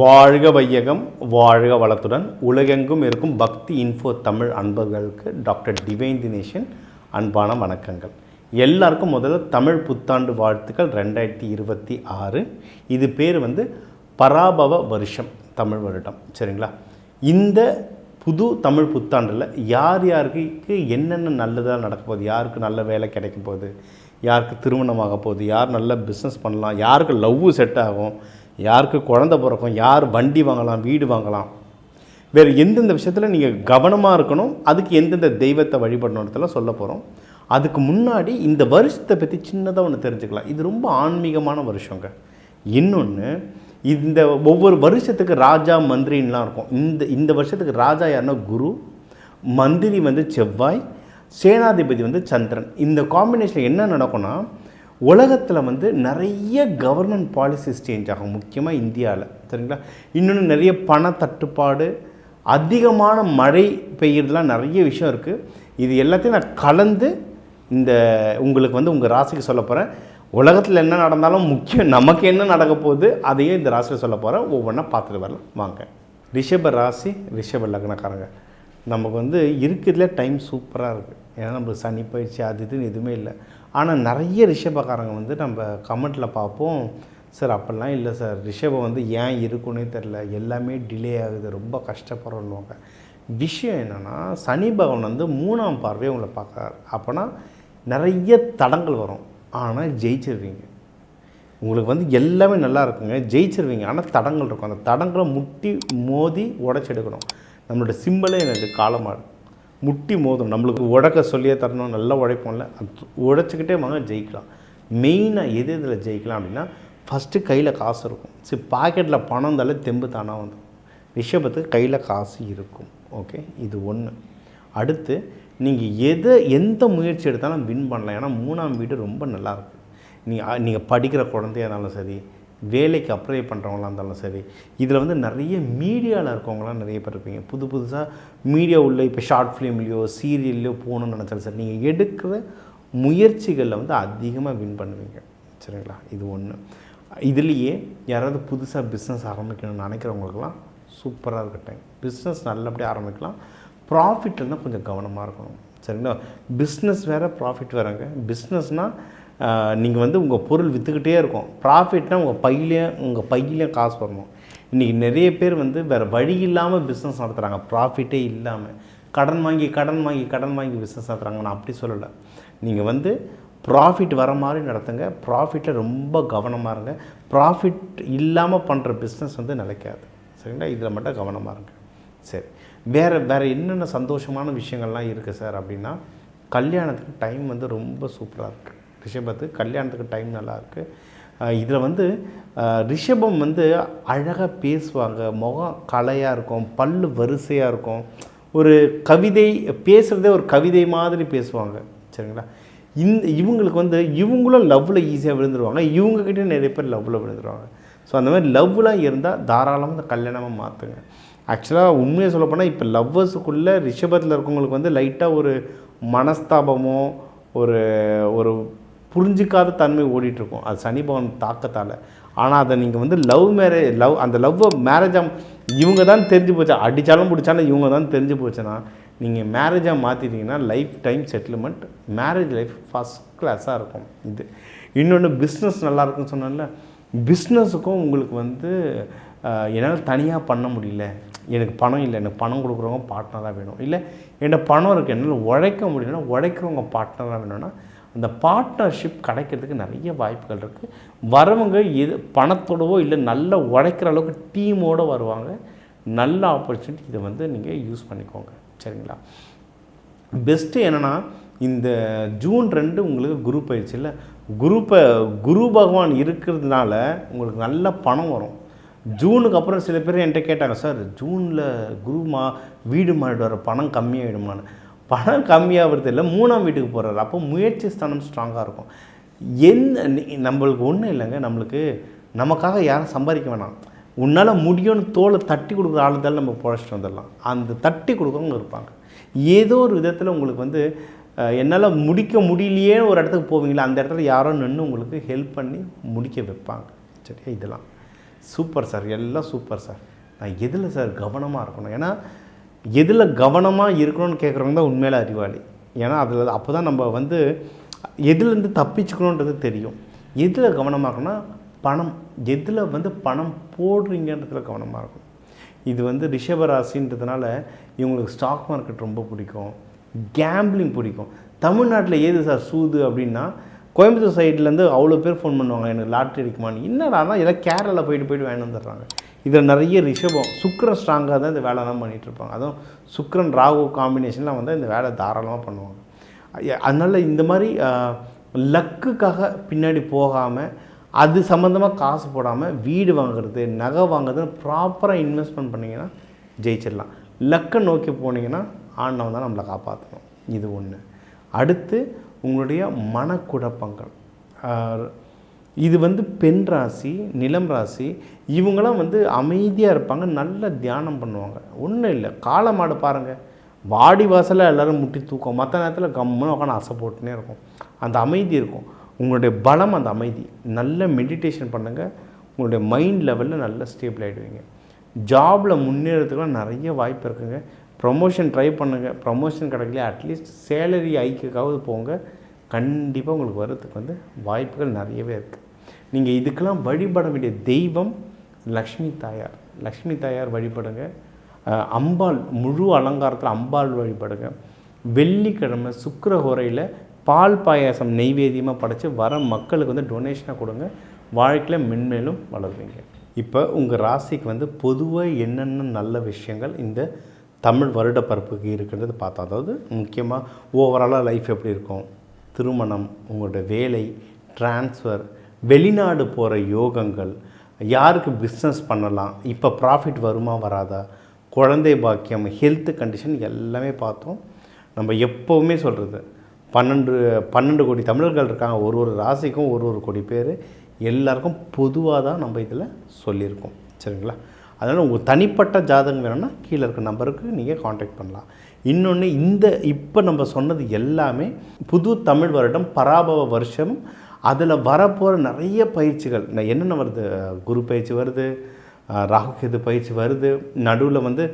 வாழ்க வையகம், வாழ்க வளத்துடன் உலகெங்கும் இருக்கும் பக்தி இன்ஃபோ தமிழ் அன்பர்களுக்கு டாக்டர் டிவைன் தினேஷன் அன்பான வணக்கங்கள். எல்லாருக்கும் முதல்ல தமிழ் புத்தாண்டு வாழ்த்துக்கள் 2026. இது பேர் பராபவ வருஷம், தமிழ் வருடம். சரிங்களா? இந்த புது தமிழ் புத்தாண்டில் யார் யாருக்கு என்னென்ன நல்லதாக நடக்க போகுது, யாருக்கு நல்ல வேலை கிடைக்க போகுது, யாருக்கு திருமணமாக போகுது, யார் நல்ல பிஸ்னஸ் பண்ணலாம், யாருக்கு லவ் செட் ஆகும், யாருக்கு குழந்தை பிறக்கும், யார் வண்டி வாங்கலாம், வீடு வாங்கலாம், வேறு எந்தெந்த விஷயத்தில் நீங்கள் கவனமாக இருக்கணும், அதுக்கு எந்தெந்த தெய்வத்தை வழிபடணுன்றதெல்லாம் சொல்ல போகிறோம். அதுக்கு முன்னாடி இந்த வருஷத்தை பற்றி சின்னதாக ஒன்று தெரிஞ்சுக்கலாம். இது ரொம்ப ஆன்மீகமான வருஷங்க. இன்னொன்று, இந்த ஒவ்வொரு வருஷத்துக்கு ராஜா மந்திரின்லாம் இருக்கும். இந்த வருஷத்துக்கு ராஜா யாருன்னா குரு, மந்திரி செவ்வாய், சேனாதிபதி சந்திரன். இந்த காம்பினேஷன் என்ன நடக்கும்னா, உலகத்தில் நிறைய கவர்மெண்ட் பாலிசிஸ் சேஞ்ச் ஆகும், முக்கியமாக இந்தியாவில். சரிங்களா? இன்னொன்று, நிறைய பண தட்டுப்பாடு, அதிகமான மழை பெய்யறதுலாம் நிறைய விஷயம் இருக்குது. இது எல்லாத்தையும் நான் கலந்து இந்த உங்களுக்கு உங்கள் ராசிக்கு சொல்ல போகிறேன். உலகத்தில் என்ன நடந்தாலும் முக்கியம் நமக்கு என்ன நடக்க போகுது அதையும் இந்த ராசியில் சொல்ல போகிறேன். ஒவ்வொன்றா பார்த்துட்டு வரலாம் வாங்க. ரிஷப ராசி, ரிஷப லக்னக்காரங்க, நமக்கு இருக்கிறதுல டைம் சூப்பராக இருக்குது. ஏன்னா நம்மளுக்கு சனி பயிற்சி அது இதுன்னு எதுவுமே இல்லை. ஆனால் நிறைய ரிஷபக்காரங்க நம்ம கமெண்ட்டில் பார்ப்போம், சார் அப்படிலாம் இல்லை சார், ரிஷபம் ஏன் இருக்குன்னே தெரில, எல்லாமே டிலே ஆகுது, ரொம்ப கஷ்டப்படுறோன்னுவாங்க. விஷயம் என்னென்னா, சனி பகவான் 3ஆம் பார்வையை உங்களை பார்க்குறாரு. அப்போனா நிறைய தடங்கள் வரும், ஆனால் ஜெயிச்சிருவீங்க. உங்களுக்கு எல்லாமே நல்லா இருக்குங்க, ஜெயிச்சிருவீங்க. ஆனால் தடங்கள் இருக்கும், அந்த தடங்களை முட்டி மோதி உடச்செடுக்கணும். நம்மளோட சிம்பிளே எனக்கு காலமாடு முட்டி மோதும். நம்மளுக்கு உடக்க சொல்லியே தரணும், நல்லா உழைப்போம்ல, அது உழைச்சிக்கிட்டே வாங்க ஜெயிக்கலாம். மெயினாக எது இதில் ஜெயிக்கலாம் அப்படின்னா, ஃபஸ்ட்டு கையில் காசு இருக்கும். சரி, பாக்கெட்டில் பணம் இருந்தாலே தெம்பு தானாக வந்துடும். ரிஷபத்துக்கு கையில் காசு இருக்கும். ஓகே, இது ஒன்று. அடுத்து, நீங்கள் எந்த முயற்சி எடுத்தாலும் வின் பண்ணலாம். ஏன்னா 3ஆம் வீடு ரொம்ப நல்லாயிருக்கு. நீங்கள் படிக்கிற குழந்தையாக இருந்தாலும் சரி, வேலைக்கு அப்ளை பண்ணுறவங்களாக இருந்தாலும் சரி, இதில் நிறைய மீடியாவில் இருக்கவங்களாம் நிறைய பேர் இருப்பீங்க. புதுசாக மீடியா உள்ள இப்போ ஷார்ட் ஃபிலிம்லையோ சீரியல்லையோ போகணுன்னு நினச்சாலும் சரி, நீங்கள் எடுக்கிற முயற்சிகளில் அதிகமாக வின் பண்ணுவீங்க. சரிங்களா? இது ஒன்று. இதுலேயே யாராவது புதுசாக பிஸ்னஸ் ஆரம்பிக்கணும்னு நினைக்கிறவங்களுக்கெல்லாம் சூப்பராக இருக்க டைம். பிஸ்னஸ் நல்லபடியாக ஆரம்பிக்கலாம். ப்ராஃபிட்டில் தான் கொஞ்சம் கவனமாக இருக்கணும். சரிங்களா? பிஸ்னஸ் வேறு, ப்ராஃபிட் வேறுங்க. பிஸ்னஸ்னால் நீங்கள் உங்கள் பொருள் விற்றுக்கிட்டே இருக்கும். ப்ராஃபிட்னால் உங்கள் பையிலையும் காசு வரணும். இன்றைக்கி நிறைய பேர் வேறு வழி இல்லாமல் பிஸ்னஸ் நடத்துகிறாங்க, ப்ராஃபிட்டே இல்லாமல். கடன் வாங்கி பிஸ்னஸ் நடத்துகிறாங்க. நான் அப்படி சொல்லலை. நீங்கள் ப்ராஃபிட் வர மாதிரி நடத்துங்க. ப்ராஃபிட்டில் ரொம்ப கவனமாக இருங்க. ப்ராஃபிட் இல்லாமல் பண்ணுற பிஸ்னஸ் நிலைக்காது. சரிங்களா? இதில் மட்டும் கவனமாக இருங்க. சரி, வேறு என்னென்ன சந்தோஷமான விஷயங்கள்லாம் இருக்குது சார் அப்படின்னா, கல்யாணத்துக்கு டைம் ரொம்ப சூப்பராக இருக்குது. ரிஷபத்துக்கு கல்யாணத்துக்கு டைம் நல்லாயிருக்கு. இதில் ரிஷபம் அழகாக பேசுவாங்க, முகம் கலையாக இருக்கும், பல்லு வரிசையாக இருக்கும், ஒரு கவிதை பேசுகிறதே ஒரு கவிதை மாதிரி பேசுவாங்க. சரிங்களா? இவங்களுக்கு இவங்களும் லவ்வில் ஈஸியாக விழுந்துருவாங்க, இவங்ககிட்ட நிறைய பேர் லவ்வில் விழுந்துருவாங்க. ஸோ அந்த மாதிரி லவ்லாம் இருந்தால் தாராளமாக இந்த கல்யாணமாக மாற்றுங்க. ஆக்சுவலாக உண்மையை சொல்லப்போனால் இப்போ லவ்வர்ஸுக்குள்ளே ரிஷபத்தில் இருக்கவங்களுக்கு லைட்டாக ஒரு மனஸ்தாபமோ ஒரு புரிஞ்சிக்காத தன்மை ஓடிட்டுருக்கும். அது சனி பகவான் தாக்கத்தால். ஆனால் அதை நீங்கள் அந்த லவ்வை மேரேஜாக இவங்க தான் தெரிஞ்சு போச்சா, அடித்தாலும் பிடிச்சாலும் இவங்க தான் தெரிஞ்சு போச்சுன்னா, நீங்கள் மேரேஜாக மாற்றிட்டீங்கன்னா life time settlement, marriage life first கிளாஸாக இருக்கும். இது இன்னொன்று, பிஸ்னஸ் நல்லாயிருக்குன்னு சொன்னால, பிஸ்னஸுக்கும் உங்களுக்கு என்னால் தனியாக பண்ண முடியல, எனக்கு பணம் இல்லை, எனக்கு பணம் கொடுக்குறவங்க பார்ட்னராக வேணும், இல்லை என்கிட்ட பணம் இருக்குது என்னால் உழைக்க முடியலன்னா உழைக்கிறவங்க பார்ட்னராக வேணும்னா, அந்த பார்ட்னர்ஷிப் கிடைக்கிறதுக்கு நிறைய வாய்ப்புகள் இருக்குது. வரவங்க பணத்தோடவோ இல்லை நல்ல உழைக்கிற அளவுக்கு டீமோடு வருவாங்க. நல்ல ஆப்பர்ச்சுனிட்டி. இதை நீங்கள் யூஸ் பண்ணிக்கோங்க. சரிங்களா? பெஸ்ட்டு என்னென்னா, இந்த ஜூன் 2 உங்களுக்கு குரு பயிற்சி இல்லை, குரு பகவான் இருக்கிறதுனால உங்களுக்கு நல்ல பணம் வரும். ஜூனுக்கு அப்புறம் சில பேர் என்கிட்ட கேட்டாங்க, சார் ஜூனில் வீடு மாறிட்டு வர பணம் கம்மியாகிடுமான்னு. பணம் கம்மியாகிறது இல்லை, 3ஆம் வீட்டுக்கு போகிறாரு. அப்போ முயற்சி ஸ்தானம் ஸ்ட்ராங்காக இருக்கும். நம்மளுக்கு ஒன்றும் இல்லைங்க, நமக்காக யாரும் சம்பாதிக்க வேணாம். உன்னால் முடியும்னு தோலை தட்டி கொடுக்குற ஆளுதால் நம்ம பொழைச்சிட்டு வந்துடலாம். அந்த தட்டி கொடுக்குறவங்க இருப்பாங்க. ஏதோ ஒரு விதத்தில் உங்களுக்கு என்னால் முடிக்க முடியலையே ஒரு இடத்துக்கு போவீங்களா, அந்த இடத்துல யாரோ நின்று உங்களுக்கு ஹெல்ப் பண்ணி முடிக்க வைப்பாங்க. சரியா? இதெல்லாம் சூப்பர் சார், எல்லாம் சூப்பர் சார். நான் எதில் சார் கவனமாக இருக்கணும்? ஏன்னா எதில் கவனமாக இருக்கணும்னு கேட்குறவங்க தான் உண்மையில அறிவாளி. ஏன்னா அதில் அப்போ தான் நம்ம வந்து எதுலேருந்து தப்பிச்சுக்கணுன்றது தெரியும். எதில் கவனமாக இருக்கணும்னா பணம், எதில் வந்து பணம் போடுறீங்கன்றதுல கவனமாக இருக்கும். இது வந்து ரிஷபராசின்றதுனால இவங்களுக்கு ஸ்டாக் மார்க்கெட் ரொம்ப பிடிக்கும், கேம்பிளிங் பிடிக்கும். தமிழ்நாட்டில் ஏது சார் சூது அப்படின்னா, கோயம்புத்தூர் சைட்லேருந்து அவ்வளோ பேர் ஃபோன் பண்ணுவாங்க, எனக்கு லாட்ரி அடிக்குமான்னு. என்னடானா எல்லாம் கேரளாவில் போயிட்டு வாங்கி வந்துடுறாங்க. இதில் நிறைய ரிஷபம், சுக்கிரன் ஸ்ட்ராங்காக தான் இந்த வேலைலாம் பண்ணிகிட்ருப்பாங்க. அதுவும் சுக்கிரன் ராகு காம்பினேஷன்லாம் வந்து இந்த வேலை தாராளமாக பண்ணுவாங்க. அதனால் இந்த மாதிரி லக்குக்காக பின்னாடி போகாமல், அது சம்மந்தமாக காசு போடாமல் வீடு வாங்குறது, நகை வாங்குறதுன்னு ப்ராப்பராக இன்வெஸ்ட்மெண்ட் பண்ணிங்கன்னா ஜெயிச்சிடலாம். லக்கை நோக்கி போனீங்கன்னா ஆண்டவன் தான் நம்மளை காப்பாற்றணும். இது ஒன்று. அடுத்து உங்களுடைய மனக்குழப்பங்கள். இது வந்து பெண் ராசி, நிலம் ராசி, இவங்களாம் வந்து அமைதியாக இருப்பாங்க, நல்ல தியானம் பண்ணுவாங்க. ஒன்றும் இல்லை, காளை மாடு பாருங்கள், வாடி வாசலில் எல்லோரும் முட்டி தூக்கும், மற்ற நேரத்தில் கம்முன்னு உட்காந்து அசை போட்டுனே இருக்கும். அந்த அமைதி இருக்கும். உங்களுடைய பலம் அந்த அமைதி. நல்ல மெடிடேஷன் பண்ணுங்கள், உங்களுடைய மைண்ட் லெவலில் நல்ல ஸ்டேபிள் ஆகிடுவீங்க. ஜாபில் முன்னேறதுக்குலாம் நிறைய வாய்ப்பு இருக்குங்க. ப்ரொமோஷன் ட்ரை பண்ணுங்கள், ப்ரொமோஷன் கிடைக்கல அட்லீஸ்ட் சேலரி ஹைக்குக்காவது போங்க, கண்டிப்பாக உங்களுக்கு வர்றதுக்கு வந்து வாய்ப்புகள் நிறையவே இருக்குது. நீங்கள் இதுக்கெல்லாம் வழிபட வேண்டிய தெய்வம் லக்ஷ்மி தாயார். லக்ஷ்மி தாயார் வழிபடுங்க. அம்பாள் முழு அலங்காரத்தில் அம்பாள் வழிபடுங்க. வெள்ளிக்கிழமை சுக்கிரஹோரையில் பால் பாயாசம் நெய்வேத்தியமாக படைத்து வர மக்களுக்கு வந்து டொனேஷனாக கொடுங்க. வாழ்க்கையில் மென்மேலும் வளருவீங்க. இப்போ உங்கள் ராசிக்கு வந்து பொதுவாக என்னென்ன நல்ல விஷயங்கள் இந்த தமிழ் வருட பரப்புக்கு இருக்கிறது பார்த்தோம். அதாவது முக்கியமாக ஓவராலாக லைஃப் எப்படி இருக்கும், திருமணம், உங்களோட வேலை, ட்ரான்ஸ்ஃபர், வெளிநாடு போகிற யோகங்கள், யாருக்கு பிஸ்னஸ் பண்ணலாம், இப்போ ப்ராஃபிட் வருமா வராதா, குழந்தை பாக்கியம், ஹெல்த் கண்டிஷன் எல்லாமே பார்த்தோம். நம்ம எப்போவுமே சொல்கிறது 12 கோடி தமிழர்கள் இருக்காங்க. ஒரு ராசிக்கும் ஒரு கோடி பேர், எல்லாருக்கும் பொதுவாக தான் நம்ம இதில் சொல்லியிருக்கோம். சரிங்களா? அதனால் உங்கள் தனிப்பட்ட ஜாதகம் வேணும்னா கீழே இருக்க நம்பருக்கு நீங்கள் காண்டாக்ட் பண்ணலாம். இன்னொன்று, இப்போ நம்ம சொன்னது எல்லாமே புது தமிழ் வருடம் பராபவ வருஷம். அதில் வரப்போகிற நிறைய பயிற்சிகள் என்னென்ன வருது, குரு பயிற்சி வருது, ராகுகேது பயிற்சி வருது, நடுவில் வந்து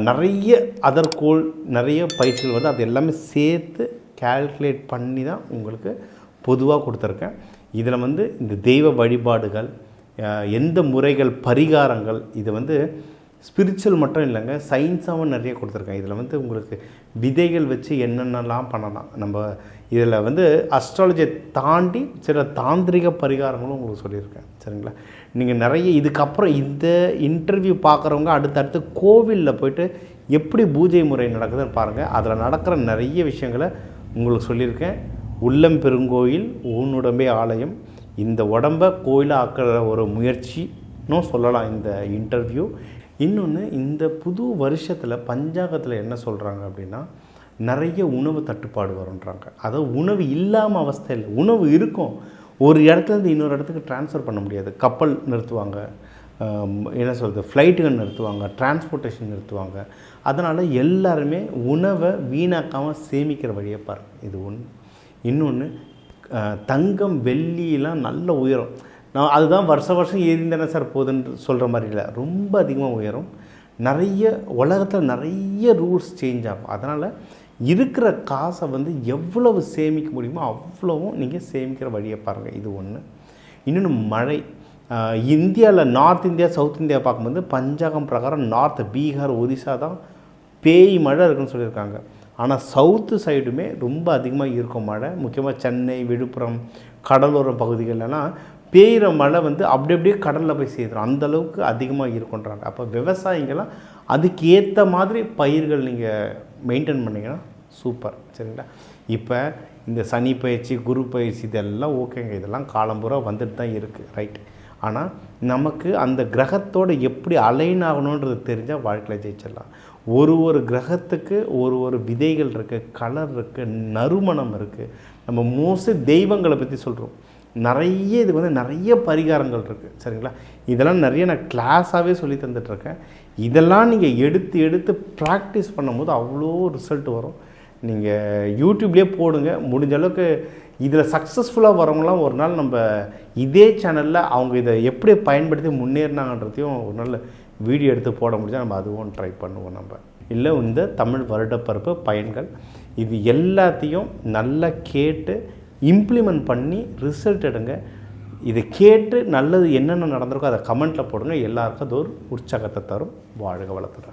நிறைய அதர்கோள் நிறைய பயிற்சிகள் வருது. அது எல்லாமே சேர்த்து கால்குலேட் பண்ணி தான் உங்களுக்கு பொதுவாக கொடுத்துருக்கேன். இதில் வந்து இந்த தெய்வ வழிபாடுகள், எந்த முறைகள், பரிகாரங்கள், இது வந்து ஸ்பிரிச்சுவல் மட்டும் இல்லைங்க, சயின்ஸாகவும் நிறைய கொடுத்துருக்கேன். இதில் வந்து உங்களுக்கு விதைகள் வச்சு என்னென்னலாம் பண்ணலாம். நம்ம இதில் வந்து அஸ்ட்ராலஜியை தாண்டி சில தாந்திரிக பரிகாரங்களும் உங்களுக்கு சொல்லியிருக்கேன். சரிங்களா? நீங்கள் நிறைய இதுக்கப்புறம் இந்த இன்டர்வியூ பார்க்குறவங்க அடுத்தடுத்து கோவிலில் போய்ட்டு எப்படி பூஜை முறை நடக்குதுன்னு பாருங்கள். அதில் நடக்கிற நிறைய விஷயங்களை உங்களுக்கு சொல்லியிருக்கேன். உள்ளம் பெருங்கோயில், ஊனுடம்பே ஆலயம். இந்த உடம்பை கோயிலாக ஆக்கிற ஒரு முயற்சினும் சொல்லலாம் இந்த இன்டர்வியூ. இன்னொன்று, இந்த புது வருஷத்தில் பஞ்சாங்கத்தில் என்ன சொல்கிறாங்க அப்படின்னா, நிறைய உணவு தட்டுப்பாடு வரும்ன்றாங்க. அதாவது உணவு இல்லாமல் அவஸ்தை இல்லை, உணவு இருக்கும். ஒரு இடத்துலேருந்து இன்னொரு இடத்துக்கு ட்ரான்ஸ்ஃபர் பண்ண முடியாது. கப்பல் நிறுத்துவாங்க, என்ன சொல்கிறது, ஃப்ளைட்டுகள் நிறுத்துவாங்க, டிரான்ஸ்போர்ட்டேஷன் நிறுத்துவாங்க. அதனால் எல்லாருமே உணவை வீணாக்காமல் சேமிக்கிற வழியை பாருங்கள். இது ஒன்று. இன்னொன்று, தங்கம் வெள்ளியெலாம் நல்ல உயரும். நான் அதுதான் வருஷம் ஏறிந்தானே சார் போகுதுன்னு சொல்கிற மாதிரி இல்லை, ரொம்ப அதிகமாக உயரும். நிறைய உலகத்தில் நிறைய ரூல்ஸ் சேஞ்ச் ஆகும். அதனால் இருக்கிற காசை வந்து எவ்வளவு சேமிக்க முடியுமோ அவ்வளவும் நீங்கள் சேமிக்கிற வழியை பாருங்கள். இது ஒன்று. இன்னொன்று, மழை. இந்தியாவில் நார்த் இந்தியா, சவுத் இந்தியா பார்க்கும்போது பஞ்சாங்கம் பிரகாரம் நார்த் பீகார், ஒரிசா தான் பேய் மழை இருக்குன்னு சொல்லியிருக்காங்க. ஆனால் சவுத்து சைடுமே ரொம்ப அதிகமாக இருக்கும் மழை. முக்கியமாக சென்னை, விழுப்புரம், கடலோர பகுதிகளெலாம் பெய்கிற மழை வந்து அப்படியே கடலில் போய் சேர்த்துரும், அந்தளவுக்கு அதிகமாக இருக்குன்றாங்க. அப்போ விவசாயிங்கள்லாம் அதுக்கு ஏற்ற மாதிரி பயிர்கள் நீங்கள் மெயின்டைன் பண்ணிங்கன்னா சூப்பர். சரிங்களா? இப்போ இந்த சனி பயிற்சி, குரு பயிற்சி இதெல்லாம் ஓகேங்க, இதெல்லாம் காலம்பூரா வந்துட்டு தான் இருக்குது, ரைட். ஆனால் நமக்கு அந்த கிரகத்தோடு எப்படி அலைன் ஆகணுன்றது தெரிஞ்சால் வாழ்க்கையில் ஜெயிச்சிடலாம். ஒரு கிரகத்துக்கு ஒரு விதைகள் இருக்குது, கலர் இருக்குது, நறுமணம் இருக்குது. நம்ம மோஸ்ட்லி தெய்வங்களை பற்றி சொல்கிறோம், நிறைய இது வந்து நிறைய பரிகாரங்கள் இருக்குது. சரிங்களா? இதெல்லாம் நிறைய நான் கிளாஸாகவே சொல்லி தந்துட்டுருக்கேன். இதெல்லாம் நீங்கள் எடுத்து ப்ராக்டிஸ் பண்ணும்போது அவ்வளோ ரிசல்ட் வரும். நீங்கள் யூடியூப்லேயே போடுங்க, முடிஞ்ச அளவுக்கு இதில் சக்ஸஸ்ஃபுல்லாக வரவங்களாம் ஒரு நாள் நம்ம இதே சேனலில் அவங்க இதை எப்படி பயன்படுத்தி முன்னேறினாங்கன்றதையும் ஒரு நாள் வீடியோ எடுத்து போட முடிஞ்சால் நம்ம அதுவும் ட்ரை பண்ணுவோம். நம்ம இல்லை இந்த தமிழ் வருடப்பருப்பு பயன்கள் இது எல்லாத்தையும் நல்லா கேட்டு இம்ப்ளிமெண்ட் பண்ணி ரிசல்ட் எடுங்க. இதை கேட்டு நல்லது என்னென்ன நடந்திருக்கோ அதை கமெண்ட்டில் போடுங்க. எல்லாருக்கும் அது ஒரு உற்சாகத்தை தரும். வாழ்க வளத்துடன்.